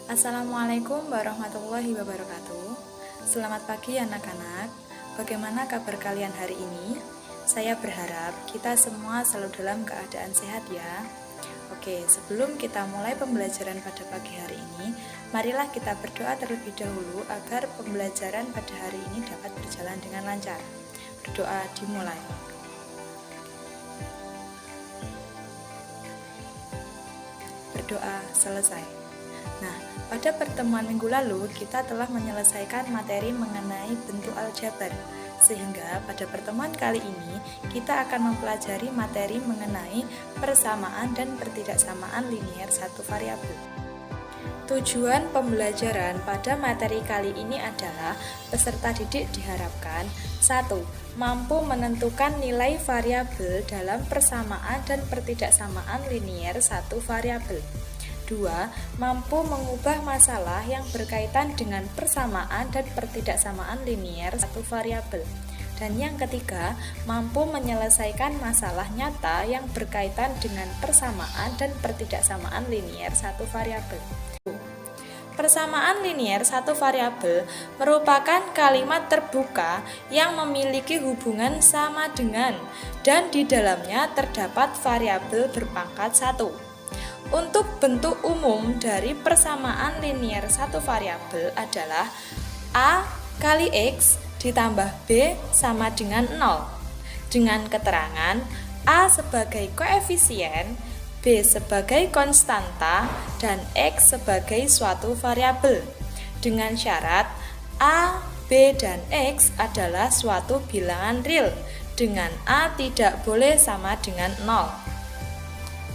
Assalamualaikum warahmatullahi wabarakatuh. Selamat pagi anak-anak. Bagaimana kabar kalian hari ini? Saya berharap kita semua selalu dalam keadaan sehat ya. Oke, sebelum kita mulai pembelajaran pada pagi hari ini, marilah kita berdoa terlebih dahulu agar pembelajaran pada hari ini dapat berjalan dengan lancar. Berdoa dimulai. Berdoa selesai. Nah, pada pertemuan minggu lalu kita telah menyelesaikan materi mengenai bentuk aljabar. Sehingga pada pertemuan kali ini kita akan mempelajari materi mengenai persamaan dan pertidaksamaan linier satu variabel. Tujuan pembelajaran pada materi kali ini adalah peserta didik diharapkan 1. Mampu menentukan nilai variabel dalam persamaan dan pertidaksamaan linier satu variabel. 2. Mampu mengubah masalah yang berkaitan dengan persamaan dan pertidaksamaan linier satu variabel. Dan yang ketiga, mampu menyelesaikan masalah nyata yang berkaitan dengan persamaan dan pertidaksamaan linier satu variabel. Persamaan linier satu variabel merupakan kalimat terbuka yang memiliki hubungan sama dengan dan di dalamnya terdapat variabel berpangkat 1. Untuk bentuk umum dari persamaan linier satu variabel adalah A kali X ditambah B sama dengan 0 dengan keterangan A sebagai koefisien, B sebagai konstanta, dan X sebagai suatu variabel dengan syarat A, B, dan X adalah suatu bilangan real dengan A tidak boleh sama dengan 0.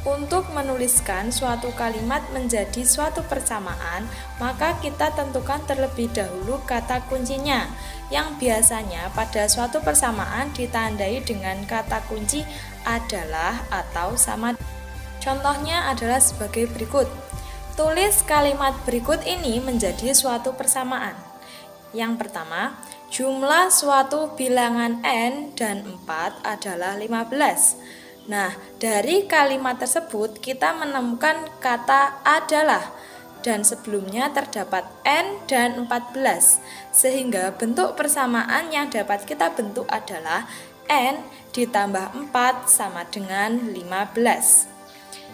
Untuk menuliskan suatu kalimat menjadi suatu persamaan, maka kita tentukan terlebih dahulu kata kuncinya, yang biasanya pada suatu persamaan ditandai dengan kata kunci adalah atau sama. Contohnya adalah sebagai berikut. Tulis kalimat berikut ini menjadi suatu persamaan. Yang pertama, jumlah suatu bilangan n dan 4 adalah 15. Nah, dari kalimat tersebut kita menemukan kata adalah dan sebelumnya terdapat n dan 14 sehingga bentuk persamaan yang dapat kita bentuk adalah n ditambah 4 sama dengan 15.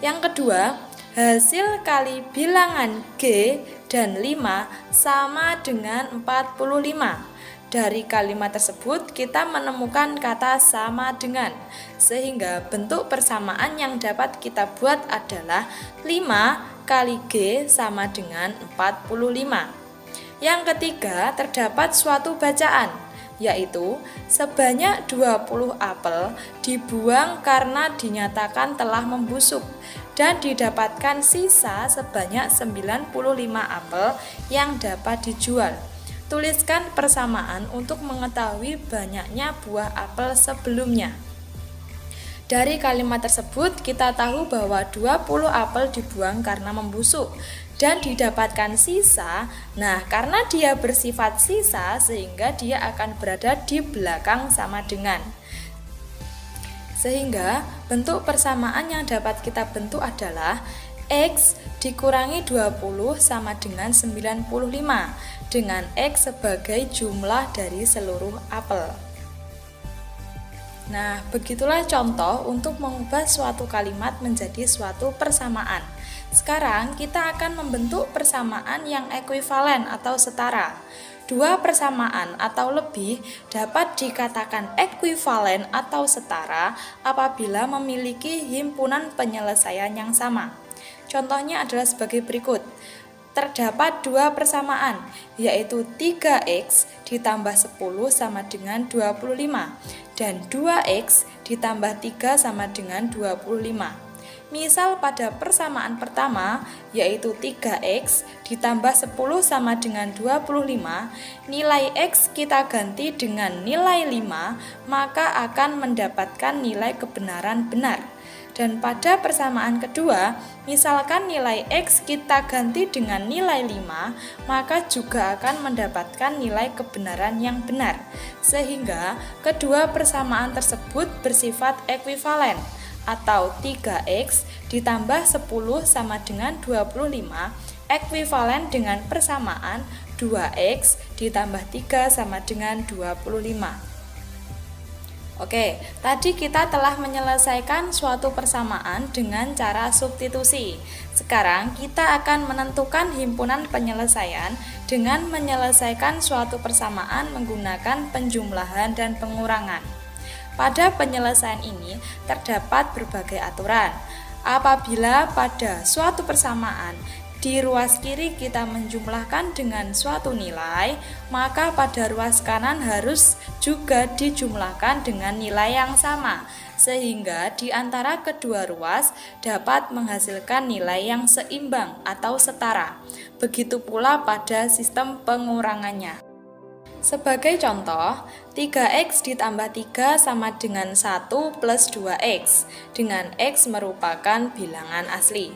Yang kedua, hasil kali bilangan g dan 5 sama dengan 45. Dari kalimat tersebut kita menemukan kata sama dengan, sehingga bentuk persamaan yang dapat kita buat adalah 5 kali G sama dengan 45. Yang ketiga, terdapat suatu bacaan, yaitu sebanyak 20 apel dibuang karena dinyatakan telah membusuk dan didapatkan sisa sebanyak 95 apel yang dapat dijual. Tuliskan persamaan untuk mengetahui banyaknya buah apel sebelumnya. Dari kalimat tersebut kita tahu bahwa 20 apel dibuang karena membusuk dan didapatkan sisa. Nah, karena dia bersifat sisa sehingga dia akan berada di belakang sama dengan. Sehingga bentuk persamaan yang dapat kita bentuk adalah X dikurangi 20 sama dengan 95 dengan X sebagai jumlah dari seluruh apel. Nah, begitulah contoh untuk mengubah suatu kalimat menjadi suatu persamaan. Sekarang kita akan membentuk persamaan yang ekuivalen atau setara. Dua persamaan atau lebih dapat dikatakan ekuivalen atau setara apabila memiliki himpunan penyelesaian yang sama. Contohnya adalah sebagai berikut. Terdapat dua persamaan, yaitu 3x ditambah 10 sama dengan 25 dan 2x ditambah 3 sama dengan 25. Misal pada persamaan pertama, yaitu 3x ditambah 10 sama dengan 25, nilai x kita ganti dengan nilai 5, maka akan mendapatkan nilai kebenaran benar. Dan pada persamaan kedua, misalkan nilai X kita ganti dengan nilai 5, maka juga akan mendapatkan nilai kebenaran yang benar. Sehingga kedua persamaan tersebut bersifat ekuivalen, atau 3X ditambah 10 sama dengan 25 ekuivalen dengan persamaan 2x ditambah 3 sama dengan 25. Oke, tadi kita telah menyelesaikan suatu persamaan dengan cara substitusi. Sekarang kita akan menentukan himpunan penyelesaian dengan menyelesaikan suatu persamaan menggunakan penjumlahan dan pengurangan. Pada penyelesaian ini terdapat berbagai aturan. Apabila pada suatu persamaan di ruas kiri kita menjumlahkan dengan suatu nilai, maka pada ruas kanan harus juga dijumlahkan dengan nilai yang sama, sehingga di antara kedua ruas dapat menghasilkan nilai yang seimbang atau setara. Begitu pula pada sistem pengurangannya. Sebagai contoh, 3x ditambah 3 sama dengan 1 plus 2x, dengan x merupakan bilangan asli.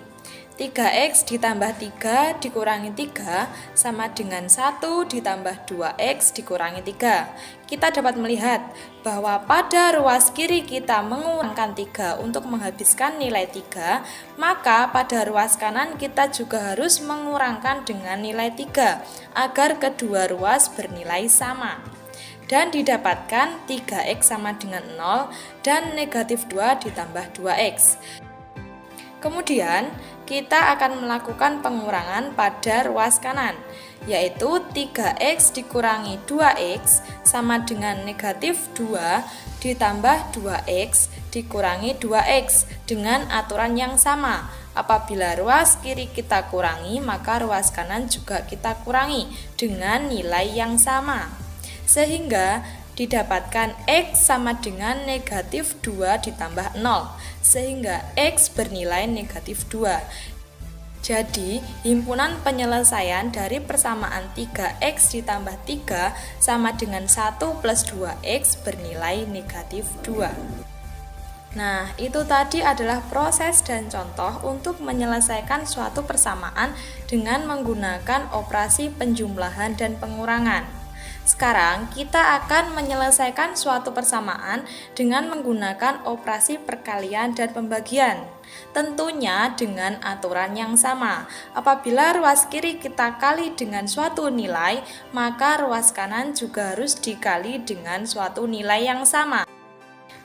3x ditambah 3 dikurangi 3 sama dengan 1 ditambah 2x dikurangi 3. Kita dapat melihat bahwa pada ruas kiri kita mengurangkan 3 untuk menghabiskan nilai 3, maka pada ruas kanan kita juga harus mengurangkan dengan nilai 3 agar kedua ruas bernilai sama. Dan didapatkan 3x sama dengan 0 dan negatif 2 ditambah 2x. Kemudian, kita akan melakukan pengurangan pada ruas kanan, yaitu 3x dikurangi 2x sama dengan negatif 2 ditambah 2x dikurangi 2x dengan aturan yang sama. Apabila ruas kiri kita kurangi, maka ruas kanan juga kita kurangi dengan nilai yang sama. Sehingga didapatkan x sama dengan negatif 2 ditambah 0, sehingga x bernilai negatif 2. Jadi, himpunan penyelesaian dari persamaan 3x ditambah 3 sama dengan 1 plus 2x bernilai negatif 2. Nah, itu tadi adalah proses dan contoh untuk menyelesaikan suatu persamaan dengan menggunakan operasi penjumlahan dan pengurangan. Sekarang kita akan menyelesaikan suatu persamaan dengan menggunakan operasi perkalian dan pembagian. Tentunya dengan aturan yang sama. Apabila ruas kiri kita kali dengan suatu nilai, maka ruas kanan juga harus dikali dengan suatu nilai yang sama.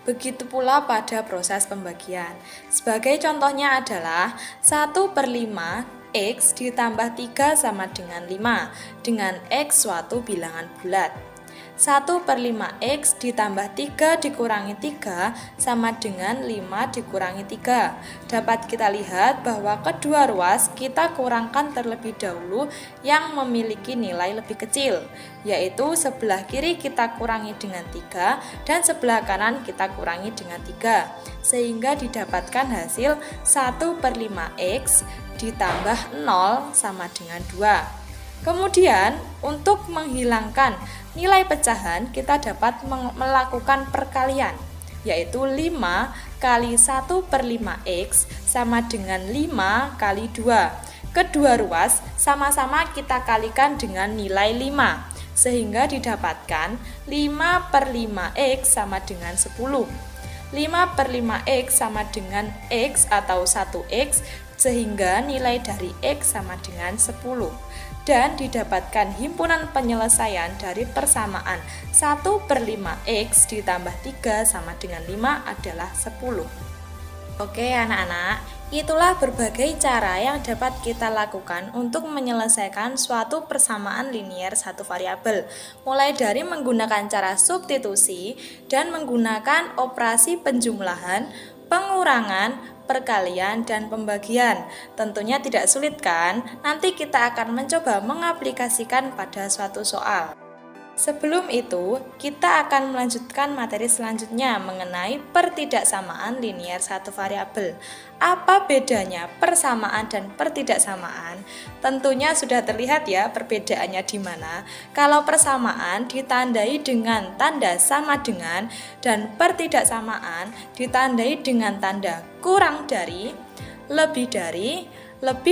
Begitu pula pada proses pembagian. Sebagai contohnya adalah 1/5 x ditambah 3 sama dengan 5, dengan x suatu bilangan bulat. 1/5 x ditambah 3 dikurangi 3 sama dengan 5 dikurangi 3. Dapat kita lihat bahwa kedua ruas kita kurangkan terlebih dahulu yang memiliki nilai lebih kecil, yaitu sebelah kiri kita kurangi dengan 3 dan sebelah kanan kita kurangi dengan 3, sehingga didapatkan hasil 1/5 x ditambah 0 sama dengan 2. Kemudian, untuk menghilangkan nilai pecahan, kita dapat melakukan perkalian, yaitu 5 kali 1/5 x sama dengan 5 kali 2. Kedua ruas sama-sama kita kalikan dengan nilai 5, sehingga didapatkan 5/5 x sama dengan 10. 5/5 x sama dengan x atau 1x, sehingga nilai dari x sama dengan 10. Dan didapatkan himpunan penyelesaian dari persamaan 1/5 x ditambah 3 sama dengan 5 adalah 10. Oke anak-anak, itulah berbagai cara yang dapat kita lakukan untuk menyelesaikan suatu persamaan linier satu variabel, mulai dari menggunakan cara substitusi dan menggunakan operasi penjumlahan, pengurangan, perkalian, dan pembagian. Tentunya tidak sulit kan? Nanti kita akan mencoba mengaplikasikan pada suatu soal. Sebelum itu, kita akan melanjutkan materi selanjutnya mengenai pertidaksamaan linier satu variabel. Apa bedanya persamaan dan pertidaksamaan? Tentunya sudah terlihat ya perbedaannya di mana. Kalau persamaan ditandai dengan tanda sama dengan dan pertidaksamaan ditandai dengan tanda kurang dari, lebih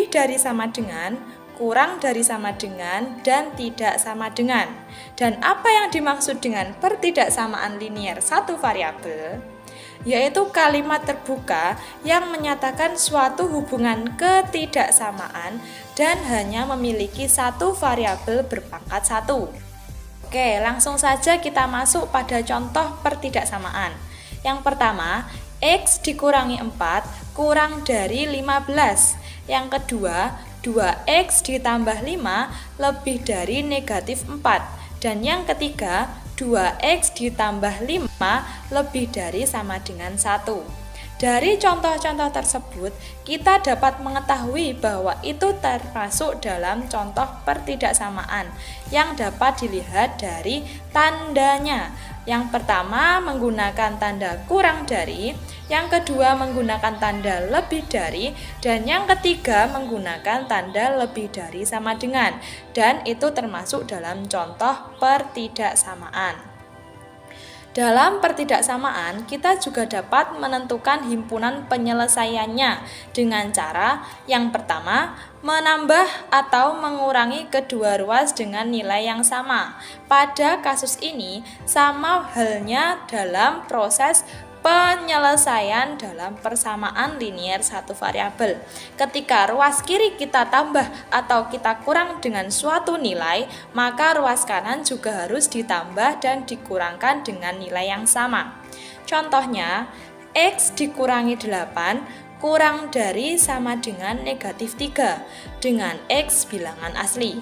dari sama dengan, kurang dari sama dengan, dan tidak sama dengan. Dan apa yang dimaksud dengan pertidaksamaan linier satu variabel? yaitu kalimat terbuka yang menyatakan suatu hubungan ketidaksamaan dan hanya memiliki satu variabel berpangkat 1. Oke, langsung saja kita masuk pada contoh pertidaksamaan. Yang pertama, X dikurangi 4 kurang dari 15. Yang kedua, 2X ditambah 5 lebih dari negatif 4. Dan yang ketiga, 2X ditambah 5 lebih dari sama dengan 1. Dari contoh-contoh tersebut, kita dapat mengetahui bahwa itu termasuk dalam contoh pertidaksamaan yang dapat dilihat dari tandanya. Yang pertama menggunakan tanda kurang dari, yang kedua menggunakan tanda lebih dari, dan yang ketiga menggunakan tanda lebih dari sama dengan. Dan itu termasuk dalam contoh pertidaksamaan. Dalam pertidaksamaan, kita juga dapat menentukan himpunan penyelesaiannya dengan cara yang pertama, menambah atau mengurangi kedua ruas dengan nilai yang sama. Pada kasus ini, sama halnya dalam proses penyelesaian dalam persamaan linier satu variabel. Ketika ruas kiri kita tambah atau kita kurang dengan suatu nilai, maka ruas kanan juga harus ditambah dan dikurangkan dengan nilai yang sama. Contohnya, X dikurangi 8 kurang dari sama dengan negatif 3 dengan X bilangan asli.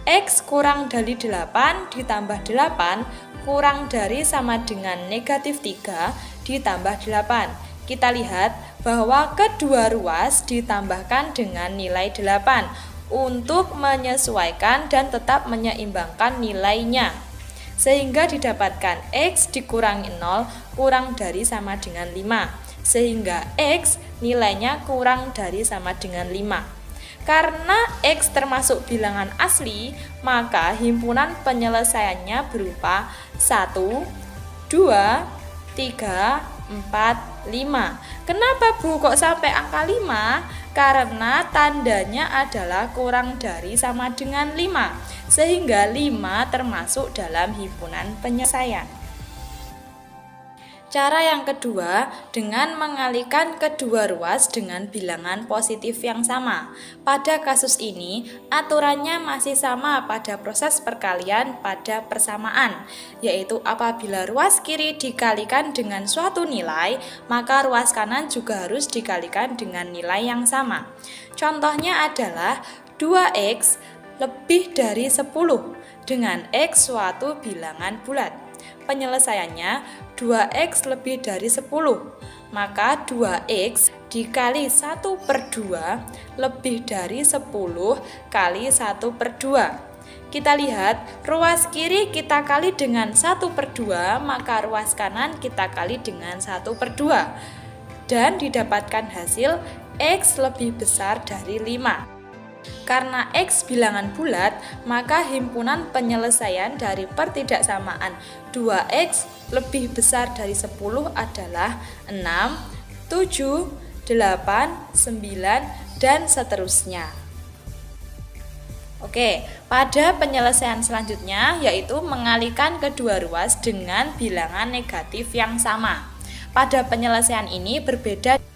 X kurang dari 8 ditambah 8 kurang dari sama dengan negatif 3 ditambah 8. Kita lihat bahwa kedua ruas ditambahkan dengan nilai 8 untuk menyesuaikan dan tetap menyeimbangkan nilainya. Sehingga didapatkan X dikurangi 0 kurang dari sama dengan 5. Sehingga X nilainya kurang dari sama dengan 5. Karena X termasuk bilangan asli, maka himpunan penyelesaiannya berupa 1, 2, 3, 4, 5. Kenapa Bu kok sampai angka 5? Karena tandanya adalah kurang dari sama dengan 5, sehingga 5 termasuk dalam himpunan penyelesaian. Cara yang kedua, dengan mengalihkan kedua ruas dengan bilangan positif yang sama. Pada kasus ini, aturannya masih sama pada proses perkalian pada persamaan, yaitu apabila ruas kiri dikalikan dengan suatu nilai, maka ruas kanan juga harus dikalikan dengan nilai yang sama. Contohnya adalah 2X lebih dari 10 dengan X suatu bilangan bulat. Penyelesaiannya 2X lebih dari 10, maka 2X dikali 1/2 lebih dari 10 kali 1/2. Kita lihat, ruas kiri kita kali dengan 1/2, maka ruas kanan kita kali dengan 1/2. Dan didapatkan hasil X lebih besar dari 5. Karena X bilangan bulat, maka himpunan penyelesaian dari pertidaksamaan 2X lebih besar dari 10 adalah 6, 7, 8, 9, dan seterusnya. Oke, pada penyelesaian selanjutnya yaitu mengalihkan kedua ruas dengan bilangan negatif yang sama. Pada penyelesaian ini berbeda dengan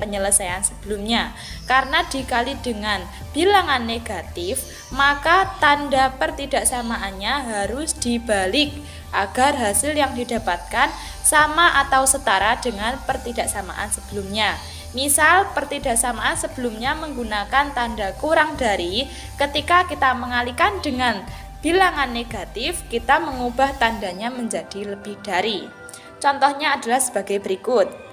penyelesaian sebelumnya. Karena dikali dengan bilangan negatif, maka tanda pertidaksamaannya harus dibalik agar hasil yang didapatkan sama atau setara dengan pertidaksamaan sebelumnya. Misal pertidaksamaan sebelumnya menggunakan tanda kurang dari, ketika kita mengalihkan dengan bilangan negatif, kita mengubah tandanya menjadi lebih dari. Contohnya adalah sebagai berikut.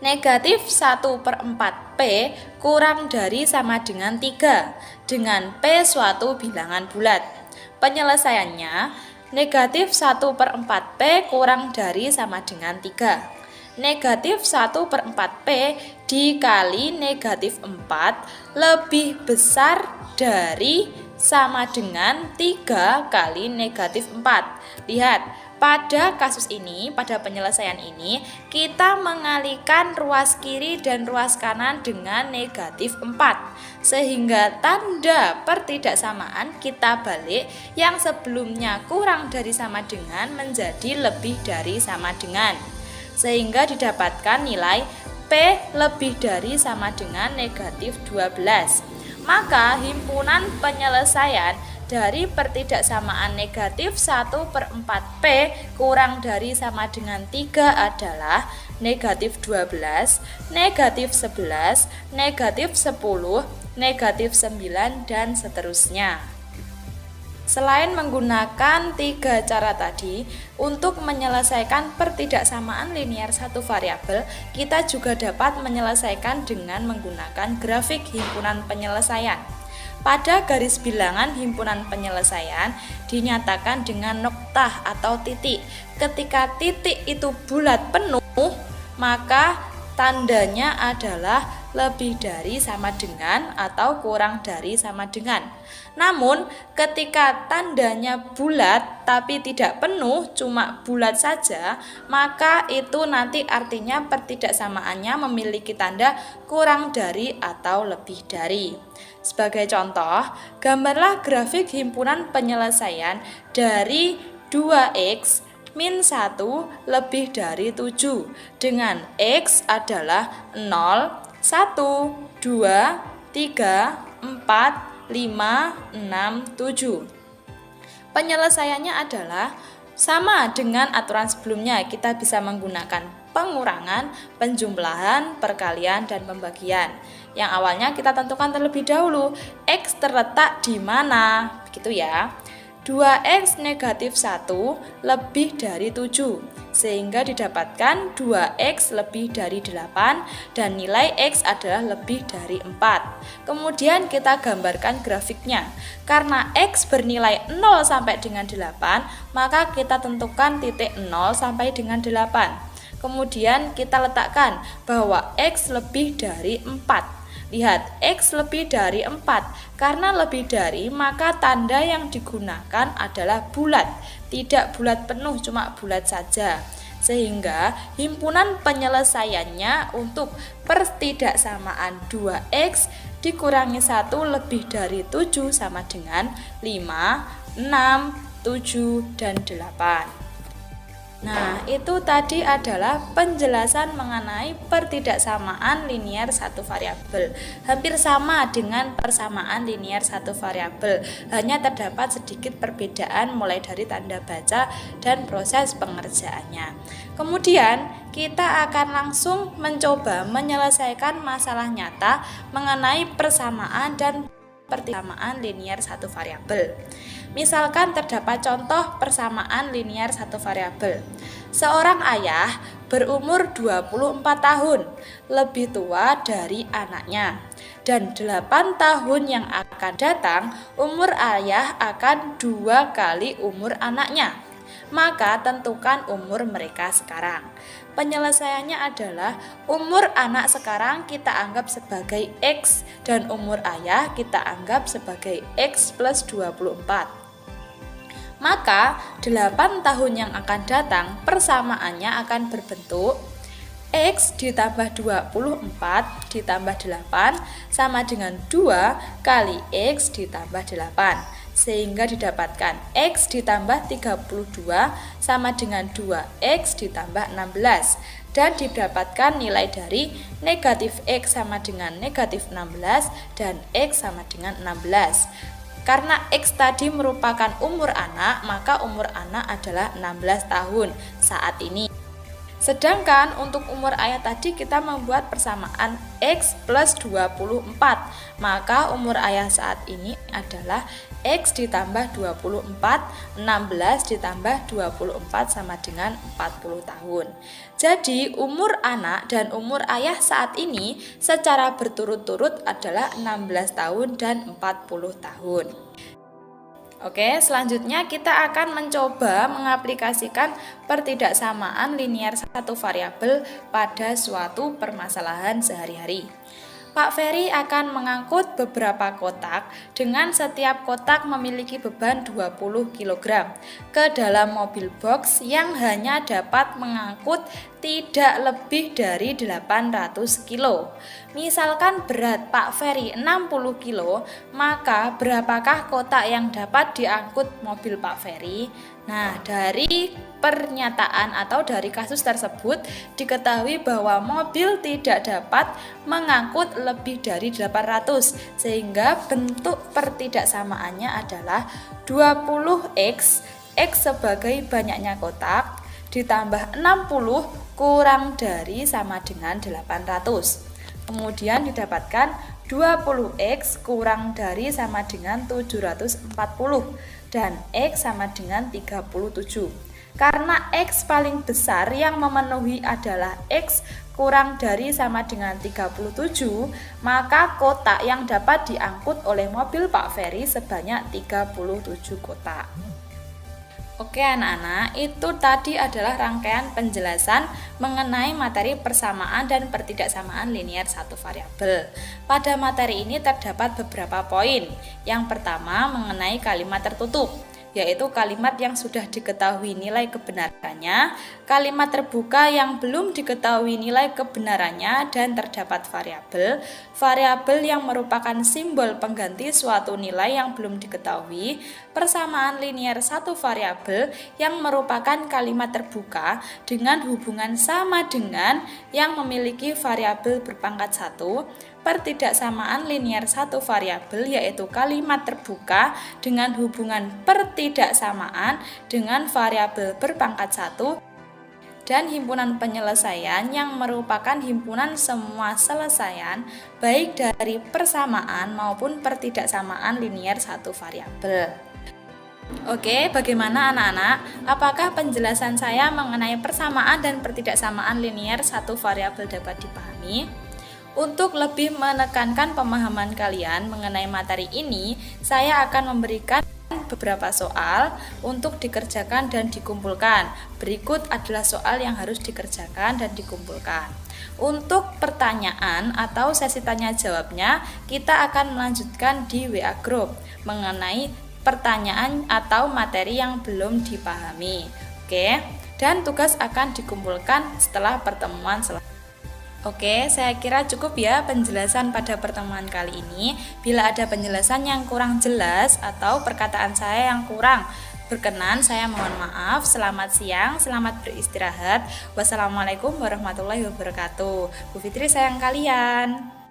Negatif 1/4 P kurang dari sama dengan 3 dengan P suatu bilangan bulat. Penyelesaiannya, negatif 1/4 P kurang dari sama dengan 3. Negatif 1/4 P dikali negatif 4 lebih besar dari sama dengan 3 kali negatif 4. Lihat, pada kasus ini, pada penyelesaian ini, kita mengalihkan ruas kiri dan ruas kanan dengan negatif 4. Sehingga tanda pertidaksamaan kita balik, yang sebelumnya kurang dari sama dengan menjadi lebih dari sama dengan. sehingga didapatkan nilai P lebih dari sama dengan negatif 12. Maka himpunan penyelesaian dari pertidaksamaan negatif 1/4 P kurang dari sama dengan 3 adalah negatif 12, negatif 11, negatif 10, negatif 9, dan seterusnya. Selain menggunakan 3 cara tadi, untuk menyelesaikan pertidaksamaan linear satu variabel, kita juga dapat menyelesaikan dengan menggunakan grafik himpunan penyelesaian. Pada garis bilangan himpunan penyelesaian dinyatakan dengan noktah atau titik. Ketika titik itu bulat penuh, maka tandanya adalah lebih dari sama dengan atau kurang dari sama dengan. Namun ketika tandanya bulat tapi tidak penuh, cuma bulat saja, maka itu nanti artinya pertidaksamaannya memiliki tanda kurang dari atau lebih dari. Sebagai contoh, gambarlah grafik himpunan penyelesaian dari 2x min 1 lebih dari 7 dengan x adalah 0, 1, 2, 3, 4, 5, 6, 7. Penyelesaiannya adalah sama dengan aturan sebelumnya. Kita bisa menggunakan pengurangan, penjumlahan, perkalian, dan pembagian. Yang awalnya kita tentukan terlebih dahulu x terletak di mana, begitu ya. 2x negatif 1 lebih dari 7, sehingga didapatkan 2x lebih dari 8 dan nilai x adalah lebih dari 4. Kemudian kita gambarkan grafiknya. Karena x bernilai 0 sampai dengan 8, maka kita tentukan titik 0 sampai dengan 8. Kemudian kita letakkan bahwa x lebih dari 4. Lihat, x lebih dari 4. Karena lebih dari, maka tanda yang digunakan adalah bulat. Tidak bulat penuh, cuma bulat saja. Sehingga himpunan penyelesaiannya untuk pertidaksamaan 2x dikurangi 1 lebih dari 7 sama dengan 5, 6, 7, dan 8. Nah, itu tadi adalah penjelasan mengenai pertidaksamaan linear satu variabel. Hampir sama dengan persamaan linear satu variabel, hanya terdapat sedikit perbedaan mulai dari tanda baca dan proses pengerjaannya. Kemudian, kita akan langsung mencoba menyelesaikan masalah nyata mengenai persamaan dan persamaan linear satu variabel. Misalkan terdapat contoh persamaan linear satu variabel. Seorang ayah berumur 24 tahun, lebih tua dari anaknya. Dan 8 tahun yang akan datang, umur ayah akan 2 kali umur anaknya. Maka tentukan umur mereka sekarang. Penyelesaiannya adalah umur anak sekarang kita anggap sebagai X dan umur ayah kita anggap sebagai X plus 24. Maka 8 tahun yang akan datang persamaannya akan berbentuk X ditambah 24 ditambah 8 sama dengan 2 kali X ditambah 8, sehingga didapatkan X ditambah 32 sama dengan 2X ditambah 16, dan didapatkan nilai dari negatif X sama dengan negatif 16 dan X sama dengan 16. Karena X tadi merupakan umur anak, maka umur anak adalah 16 tahun saat ini. Sedangkan untuk umur ayah tadi kita membuat persamaan X plus 24, maka umur ayah saat ini adalah X ditambah 24, 16 ditambah 24 sama dengan 40 tahun. Jadi umur anak dan umur ayah saat ini secara berturut-turut adalah 16 tahun dan 40 tahun. Oke, selanjutnya kita akan mencoba mengaplikasikan pertidaksamaan linear satu variabel pada suatu permasalahan sehari-hari. Pak Ferry akan mengangkut beberapa kotak dengan setiap kotak memiliki beban 20 kg ke dalam mobil box yang hanya dapat mengangkut tidak lebih dari 800 kg. Misalkan berat Pak Ferry 60 kg, maka berapakah kotak yang dapat diangkut mobil Pak Ferry? Nah, dari pernyataan atau dari kasus tersebut diketahui bahwa mobil tidak dapat mengangkut lebih dari 800, sehingga bentuk pertidaksamaannya adalah 20X, X sebagai banyaknya kotak, ditambah 60 kurang dari sama dengan 800. Kemudian didapatkan 20X kurang dari sama dengan 740 dan X sama dengan 37. Karena X paling besar yang memenuhi adalah X kurang dari sama dengan 37, maka kotak yang dapat diangkut oleh mobil Pak Ferry sebanyak 37 kotak. Oke anak-anak, itu tadi adalah rangkaian penjelasan mengenai materi persamaan dan pertidaksamaan linier satu variabel. Pada materi ini terdapat beberapa poin. Yang pertama mengenai kalimat tertutup, yaitu kalimat yang sudah diketahui nilai kebenarannya, kalimat terbuka yang belum diketahui nilai kebenarannya dan terdapat variabel, variabel yang merupakan simbol pengganti suatu nilai yang belum diketahui, persamaan linier satu variabel yang merupakan kalimat terbuka dengan hubungan sama dengan yang memiliki variabel berpangkat 1, pertidaksamaan linier satu variabel yaitu kalimat terbuka dengan hubungan pertidaksamaan dengan variabel berpangkat 1, dan himpunan penyelesaian yang merupakan himpunan semua selesaian baik dari persamaan maupun pertidaksamaan linier satu variabel. Oke, bagaimana anak-anak? Apakah penjelasan saya mengenai persamaan dan pertidaksamaan linier satu variabel dapat dipahami? Untuk lebih menekankan pemahaman kalian mengenai materi ini, saya akan memberikan beberapa soal untuk dikerjakan dan dikumpulkan. Berikut adalah soal yang harus dikerjakan dan dikumpulkan. Untuk pertanyaan atau sesi tanya jawabnya, kita akan melanjutkan di WA Group mengenai pertanyaan atau materi yang belum dipahami. Oke, dan tugas akan dikumpulkan setelah pertemuan selesai. Oke, saya kira cukup ya penjelasan pada pertemuan kali ini. Bila ada penjelasan yang kurang jelas atau perkataan saya yang kurang berkenan, saya mohon maaf. Selamat siang, selamat beristirahat. Wassalamualaikum warahmatullahi wabarakatuh. Bu Fitri sayang kalian.